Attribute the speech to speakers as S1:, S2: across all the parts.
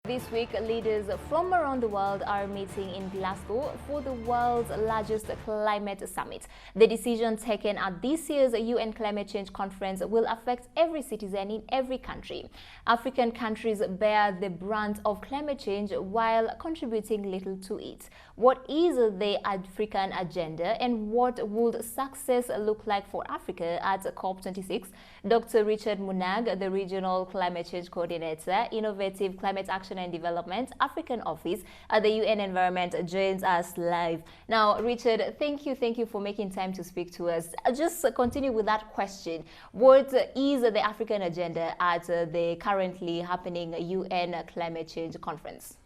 S1: This week, leaders from around the world are meeting in Glasgow for the world's largest climate summit. The decision taken at this year's UN Climate Change Conference will affect every citizen in every country. African countries bear the brunt of climate change while contributing little to it. What is the African agenda and what would success look like for Africa at COP26? Dr. Richard Munang, the Regional Climate Change Coordinator, Innovative Climate Action and Development African Office at the UN Environment, joins us live. Now, Richard, thank you for making time to speak to us. I'll just continue with that question. What is the African agenda at the currently happening UN Climate Change Conference?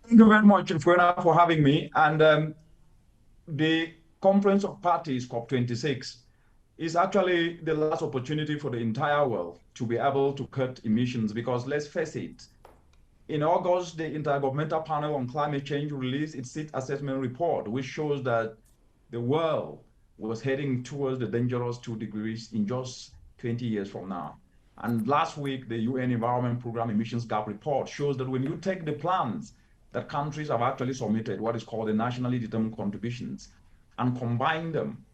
S2: Thank you very much, Fuena, for having me. And the Conference of Parties, COP26, is actually the last opportunity for the entire world to be able to cut emissions, because let's face it, in August, the Intergovernmental Panel on Climate Change released its sixth assessment report, which shows that the world was heading towards the dangerous 2 degrees in just 20 years from now. And last week, the UN Environment Programme Emissions Gap Report shows that when you take the plans that countries have actually submitted, what is called the nationally determined contributions, and combine them,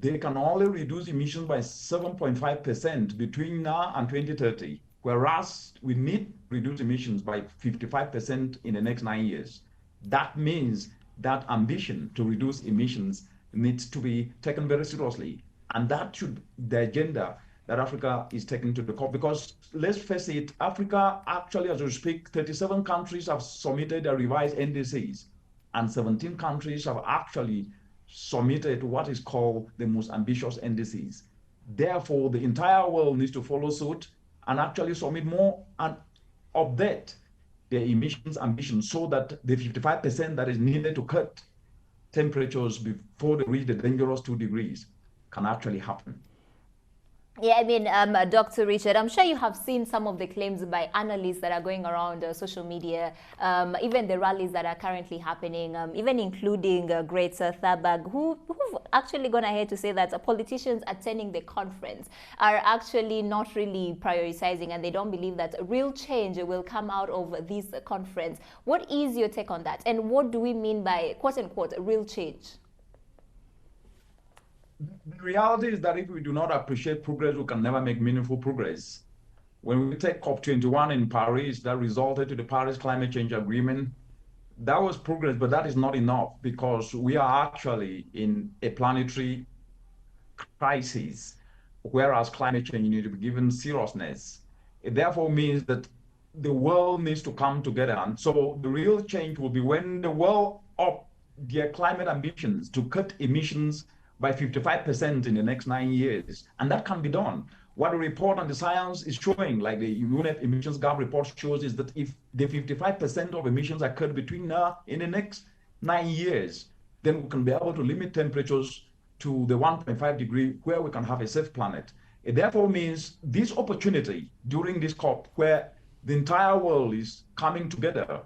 S2: they can only reduce emissions by 7.5% between now and 2030, whereas we need to reduce emissions by 55% in the next 9 years. That means that ambition to reduce emissions needs to be taken very seriously. And that should be the agenda that Africa is taking to the COP, because let's face it, Africa actually, as we speak, 37 countries have submitted their revised NDCs, and 17 countries have actually submitted what is called the most ambitious NDCs. Therefore, the entire world needs to follow suit and actually submit more and update their emissions ambitions so that the 55% that is needed to cut temperatures before they reach the dangerous 2 degrees can actually happen.
S1: Yeah, I mean, Dr. Richard, I'm sure you have seen some of the claims by analysts that are going around social media, even the rallies that are currently happening, even including Greta Thunberg, who've actually gone ahead to say that politicians attending the conference are actually not really prioritizing, and they don't believe that real change will come out of this conference. What is your take on that? And what do we mean by, quote unquote, real change?
S2: The reality is that if we do not appreciate progress, we can never make meaningful progress. When we take COP21 in Paris, that resulted to the Paris Climate Change Agreement, that was progress, but that is not enough, because we are actually in a planetary crisis, whereas climate change needs to be given seriousness. It therefore means that the world needs to come together. And so the real change will be when the world up their climate ambitions to cut emissions by 55% in the next 9 years. And that can be done. What the report on the science is showing, like the UNEP emissions gap report shows, is that if the 55% of emissions are cut between now in the next 9 years, then we can be able to limit temperatures to the 1.5 degree where we can have a safe planet. It therefore means this opportunity during this COP, where the entire world is coming together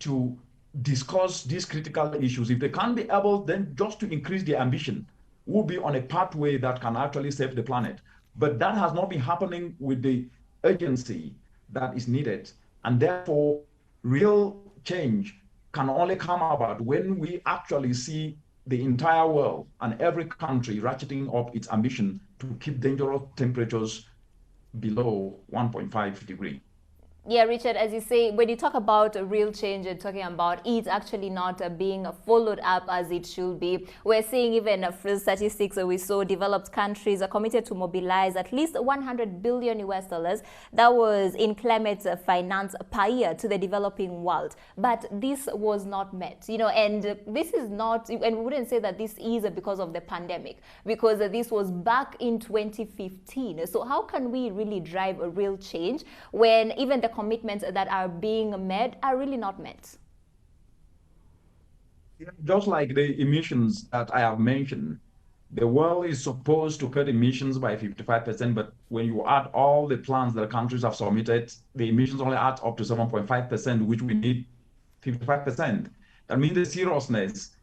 S2: to discuss these critical issues, if they can't be able then just to increase their ambition, will be on a pathway that can actually save the planet. But that has not been happening with the urgency that is needed. And therefore, real change can only come about when we actually see the entire world and every country ratcheting up its ambition to keep dangerous temperatures below 1.5 degrees.
S1: Yeah, Richard, as you say, when you talk about real change, you're talking about it actually not being followed up as it should be. We're seeing even statistics we saw developed countries are committed to mobilize at least 100 billion US dollars. That was in climate finance per year to the developing world. But this was not met, and this is not, and we wouldn't say that this is because of the pandemic, because this was back in 2015. So how can we really drive a real change when even the commitments that are being made are really not met?
S2: Just like the emissions that I have mentioned, the world is supposed to cut emissions by 55%, but when you add all the plans that countries have submitted, the emissions only add up to 7.5%, which we need 55%. That means the seriousness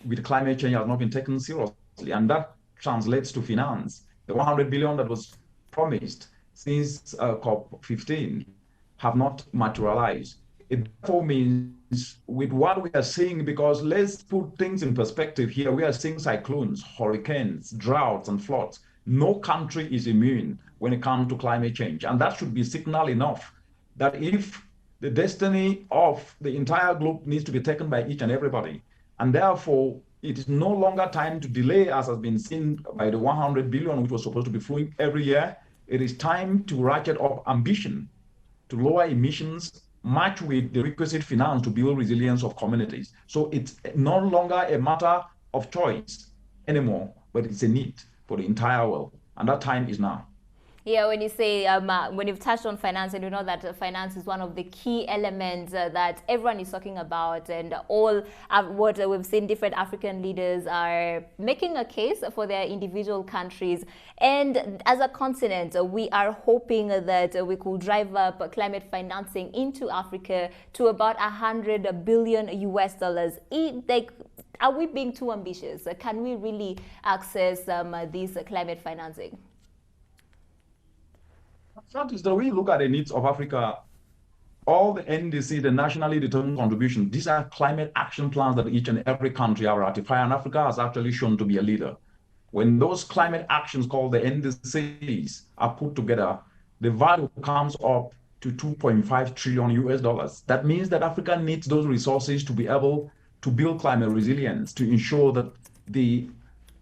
S2: with climate change has not been taken seriously, and that translates to finance. The 100 billion that was promised since COP15 have not materialized. It therefore means with what we are seeing, because let's put things in perspective here, we are seeing cyclones, hurricanes, droughts, and floods. No country is immune when it comes to climate change. And that should be signal enough that if the destiny of the entire globe needs to be taken by each and everybody, and therefore it is no longer time to delay, as has been seen by the 100 billion which was supposed to be flowing every year. It is time to ratchet up ambition to lower emissions, match with the requisite finance to build resilience of communities. So it's no longer a matter of choice anymore, but it's a need for the entire world. And that time is now.
S1: Yeah, when you say, when you've touched on finance, and you know that finance is one of the key elements that everyone is talking about, and all what we've seen different African leaders are making a case for their individual countries. And as a continent, we are hoping that we could drive up climate financing into Africa to about 100 billion US dollars. Are we being too ambitious? Can we really access this climate financing?
S2: That is the way we look at the needs of Africa. All the NDC, the nationally determined contribution, these are climate action plans that each and every country are ratifying, and Africa has actually shown to be a leader. When those climate actions called the NDCs are put together, the value comes up to 2.5 trillion US dollars. That means that Africa needs those resources to be able to build climate resilience, to ensure that the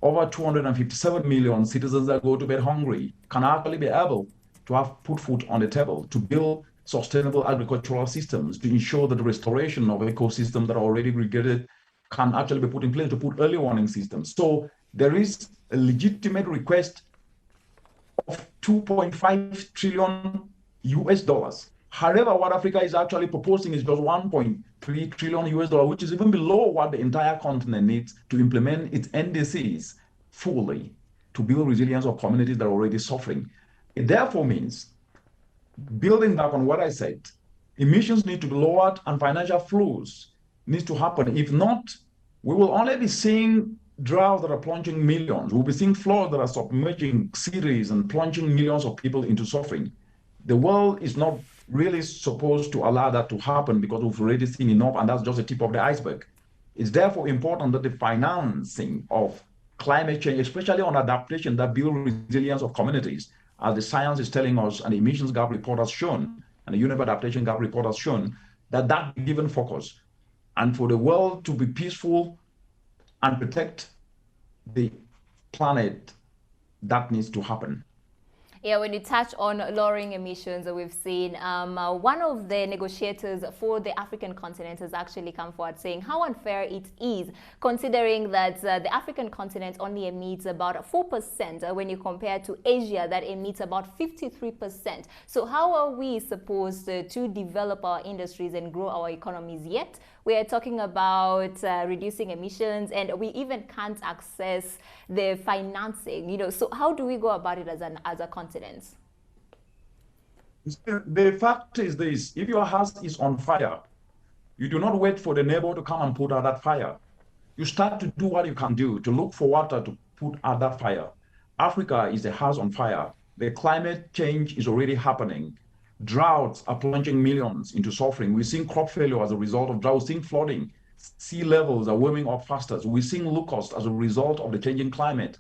S2: over 257 million citizens that go to bed hungry can actually be able to have put food on the table, to build sustainable agricultural systems, to ensure that the restoration of ecosystems that are already degraded can actually be put in place, to put early warning systems. So there is a legitimate request of 2.5 trillion US dollars. However, what Africa is actually proposing is just 1.3 trillion US dollars, which is even below what the entire continent needs to implement its NDCs fully, to build resilience of communities that are already suffering. It therefore means, building back on what I said, emissions need to be lowered and financial flows need to happen. If not, we will only be seeing droughts that are plunging millions. We'll be seeing floods that are submerging cities and plunging millions of people into suffering. The world is not really supposed to allow that to happen, because we've already seen enough, and that's just the tip of the iceberg. It's therefore important that the financing of climate change, especially on adaptation that build resilience of communities, as the science is telling us, and the emissions gap report has shown, and the UNEP adaptation gap report has shown, that given focus, and for the world to be peaceful and protect the planet, that needs to happen.
S1: Yeah, when you touch on lowering emissions, we've seen one of the negotiators for the African continent has actually come forward saying how unfair it is, considering that the African continent only emits about 4% when you compare to Asia that emits about 53%. So how are we supposed to develop our industries and grow our economies, yet we are talking about reducing emissions, and we even can't access the financing, so how do we go about it as a continent?
S2: The fact is this: if your house is on fire, you do not wait for the neighbor to come and put out that fire. You start to do what you can do to look for water to put out that fire. Africa is a house on fire. The climate change is already happening. Droughts are plunging millions into suffering. We're seeing crop failure as a result of drought. We're seeing flooding. Sea levels are warming up faster. We're seeing locusts as a result of the changing climate.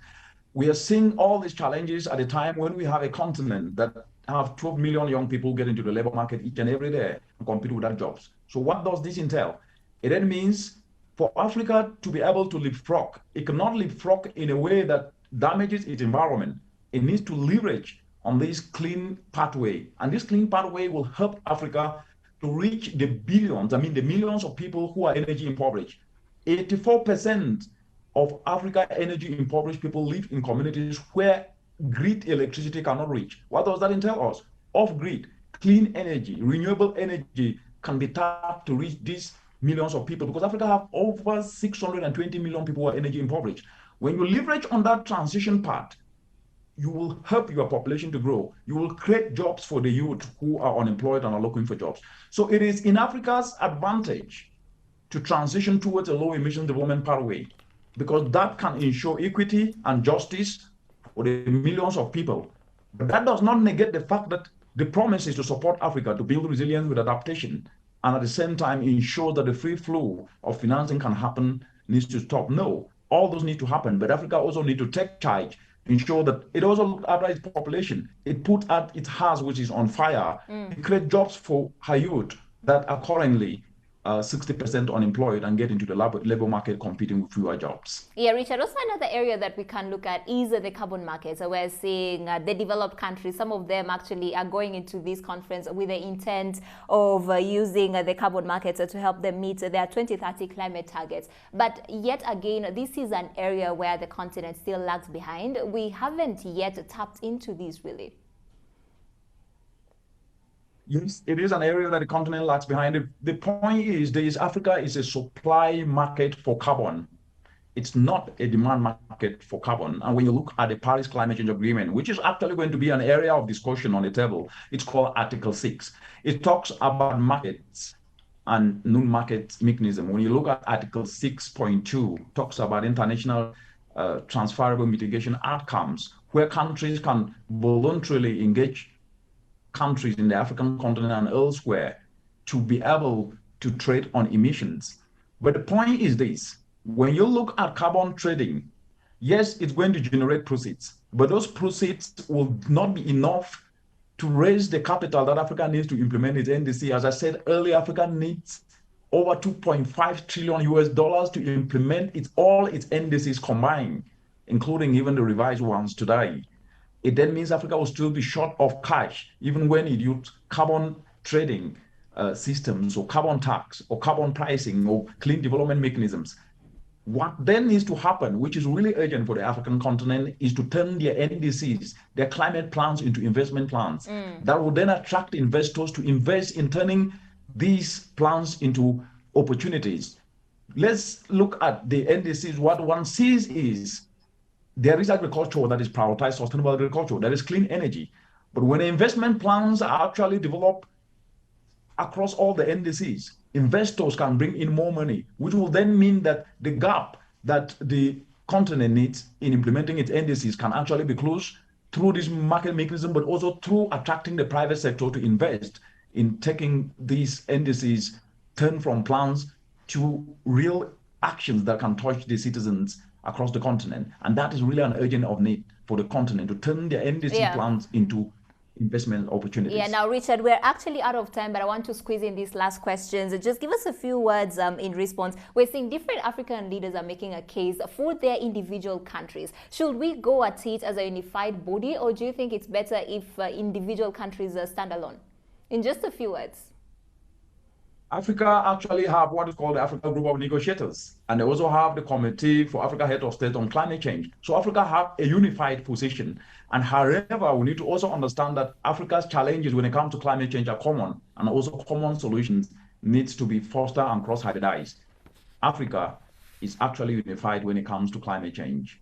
S2: We are seeing all these challenges at a time when we have a continent that have 12 million young people get into the labor market each and every day and compete without jobs. So what does this entail? It then means for Africa to be able to leapfrog, it cannot leapfrog in a way that damages its environment. It needs to leverage on this clean pathway. And this clean pathway will help Africa to reach the billions, the millions of people who are energy impoverished. 84% of Africa energy impoverished people live in communities where grid electricity cannot reach. What does that entail us? Off-grid, clean energy, renewable energy can be tapped to reach these millions of people, because Africa have over 620 million people who are energy impoverished. When you leverage on that transition part, you will help your population to grow. You will create jobs for the youth who are unemployed and are looking for jobs. So it is in Africa's advantage to transition towards a low emission development pathway, because that can ensure equity and justice for the millions of people. But that does not negate the fact that The promise is to support Africa to build resilience with adaptation, and at the same time ensure that the free flow of financing can happen needs to stop. No, all those need to happen, but Africa also need to take charge, ensure that it also looks after its population. It put out its house, which is on fire. It create jobs for her youth that are currently 60% unemployed and get into the labor market competing with fewer jobs.
S1: Yeah, Richard, also another area that we can look at is the carbon market. So we're seeing the developed countries, some of them actually are going into this conference with the intent of using the carbon market to help them meet their 2030 climate targets. But yet again, this is an area where the continent still lags behind. We haven't yet tapped into this really.
S2: Yes, it is an area that the continent lags behind. The point is Africa is a supply market for carbon. It's not a demand market for carbon. And when you look at the Paris Climate Change Agreement, which is actually going to be an area of discussion on the table, it's called Article 6. It talks about markets and non-market mechanism. When you look at Article 6.2, talks about international transferable mitigation outcomes, where countries can voluntarily engage countries in the African continent and elsewhere to be able to trade on emissions. But the point is this: when you look at carbon trading, yes, it's going to generate proceeds, but those proceeds will not be enough to raise the capital that Africa needs to implement its NDC. As I said earlier, Africa needs over 2.5 trillion US dollars to implement all its NDCs combined, including even the revised ones today. It then means Africa will still be short of cash, even when it uses carbon trading systems or carbon tax or carbon pricing or clean development mechanisms. What then needs to happen, which is really urgent for the African continent, is to turn their NDCs, their climate plans, into investment plans that will then attract investors to invest in turning these plans into opportunities. Let's look at the NDCs. What one sees is there is agriculture that is prioritized, sustainable agriculture, there is clean energy. But when investment plans are actually developed across all the NDCs, investors can bring in more money, which will then mean that the gap that the continent needs in implementing its NDCs can actually be closed through this market mechanism, but also through attracting the private sector to invest in taking these NDCs, turn from plans to real actions that can touch the citizens across the continent. And that is really an urgent of need for the continent to turn their NDC plans into investment opportunities.
S1: Yeah, now Richard, we're actually out of time, but I want to squeeze in these last questions. Just give us a few words in response. We're seeing different African leaders are making a case for their individual countries. Should we go at it as a unified body, or do you think it's better if individual countries stand alone? In just a few words.
S2: Africa actually have what is called the Africa Group of Negotiators, and they also have the Committee for Africa Head of State on Climate Change. So Africa have a unified position. And however, we need to also understand that Africa's challenges when it comes to climate change are common, and also common solutions needs to be fostered and cross-hybridized. Africa is actually unified when it comes to climate change.